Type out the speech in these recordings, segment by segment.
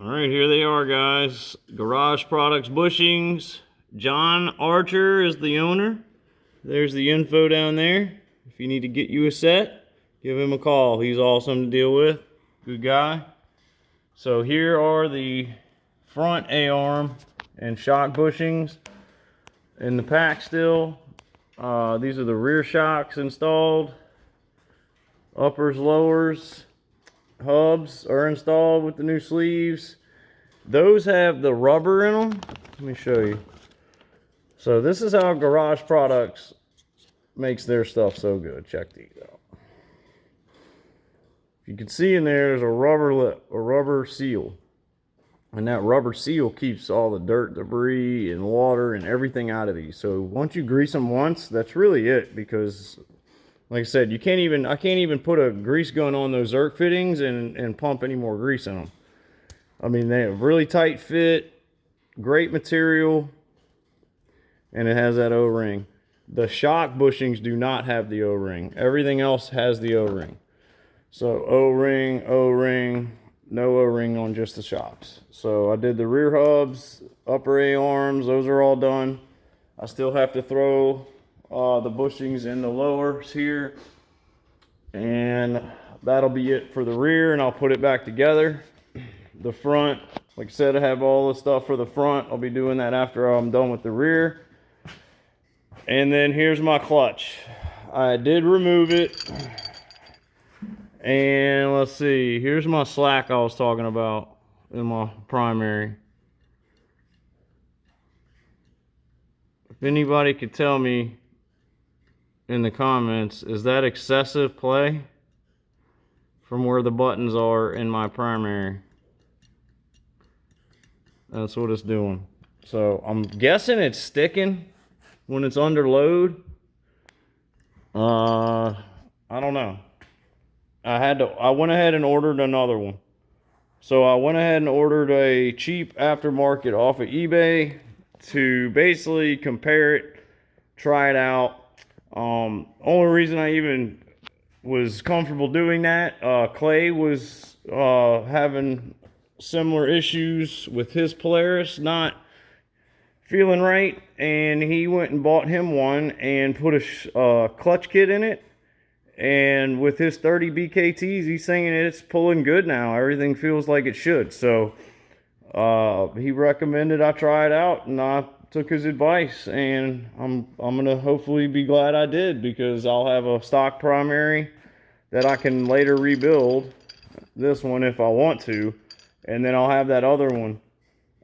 All right, here they are, guys. Garage Products Bushings. John Archer is the owner. There's the info down there. If you need to get you a set, give him a call. He's awesome to deal with. Good guy. So here are the front A-arm and shock bushings in the pack still. These are the rear shocks installed. Uppers, lowers, hubs are installed with the new sleeves. Those have the rubber in them. Let me show you. So this is how Garage Products makes their stuff so good. Check these out. You can see in there, there's a rubber lip, a rubber seal. And that rubber seal keeps all the dirt, debris, and water and everything out of these. So once you grease them once, that's really it. Because, like I said, I can't even put a grease gun on those Zerk fittings and pump any more grease in them. I mean, they have really tight fit, great material, and it has that O-ring. The shock bushings do not have the O-ring. Everything else has the O-ring. So O-ring, O-ring, no O-ring on just the shocks. So I did the rear hubs, upper A-arms, those are all done. I still have to throw the bushings in the lowers here. And that'll be it for the rear, and I'll put it back together. The front, like I said, I have all the stuff for the front. I'll be doing that after I'm done with the rear. And then here's my clutch. I did remove it. And let's see, here's my slack I was talking about in my primary. If anybody could tell me in the comments, is that excessive play from where the buttons are in my primary? That's what it's doing. So I'm guessing it's sticking when it's under load. I don't know. I went ahead and ordered another one. So I went ahead and ordered a cheap aftermarket off of eBay to basically compare it, try it out. Only reason I even was comfortable doing that, Clay was having similar issues with his Polaris not feeling right, and he went and bought him one and put a clutch kit in it. And with his 30 BKTs, he's saying it's pulling good now. Everything feels like it should. So he recommended I try it out, and I took his advice. And I'm gonna hopefully be glad I did, because I'll have a stock primary that I can later rebuild. This one if I want to, and then I'll have that other one.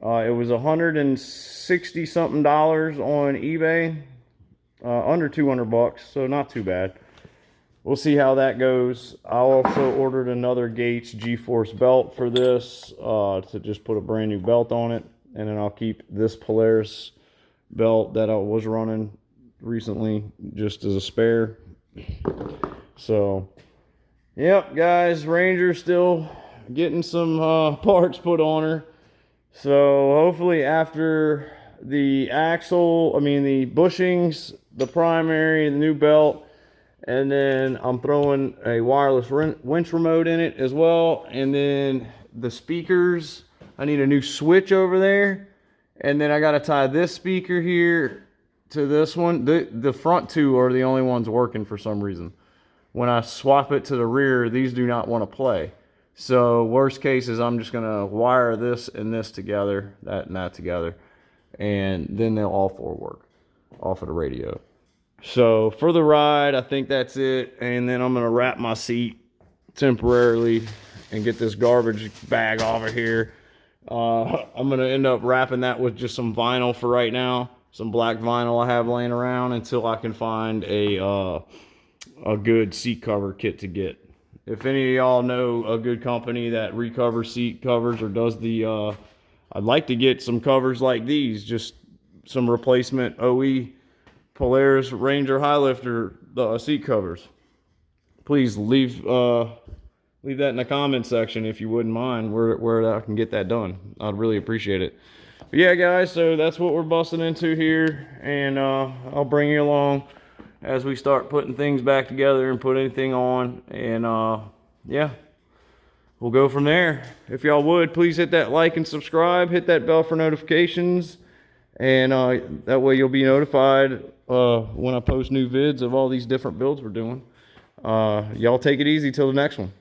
It was $160 something on eBay, under 200 bucks, so not too bad. We'll see how that goes. I also ordered another Gates G-Force belt for this, to just put a brand new belt on it. And then I'll keep this Polaris belt that I was running recently just as a spare. So, yep, guys, Ranger's still getting some parts put on her. So hopefully after the the bushings, the primary, the new belt, and then I'm throwing a wireless winch remote in it as well. And then the speakers, I need a new switch over there. And then I got to tie this speaker here to this one. The front two are the only ones working for some reason. When I swap it to the rear, these do not want to play. So worst case is I'm just going to wire this and this together, that and that together. And then they'll all four work off of the radio. So for the ride, I think that's it. And then I'm going to wrap my seat temporarily and get this garbage bag off of here. I'm going to end up wrapping that with just some vinyl for right now. Some black vinyl I have laying around until I can find a good seat cover kit to get. If any of y'all know a good company that recovers seat covers or does the, I'd like to get some covers like these, just some replacement OE Polaris Ranger high lifter seat covers. Please leave that in the comment section if you wouldn't mind, where I can get that done. I'd really appreciate it. But yeah, guys, so that's what we're busting into here, and I'll bring you along as we start putting things back together and put anything on. And yeah, we'll go from there. If y'all would, please hit that like and subscribe, hit that bell for notifications, and that way you'll be notified when I post new vids of all these different builds we're doing. Y'all take it easy till the next one.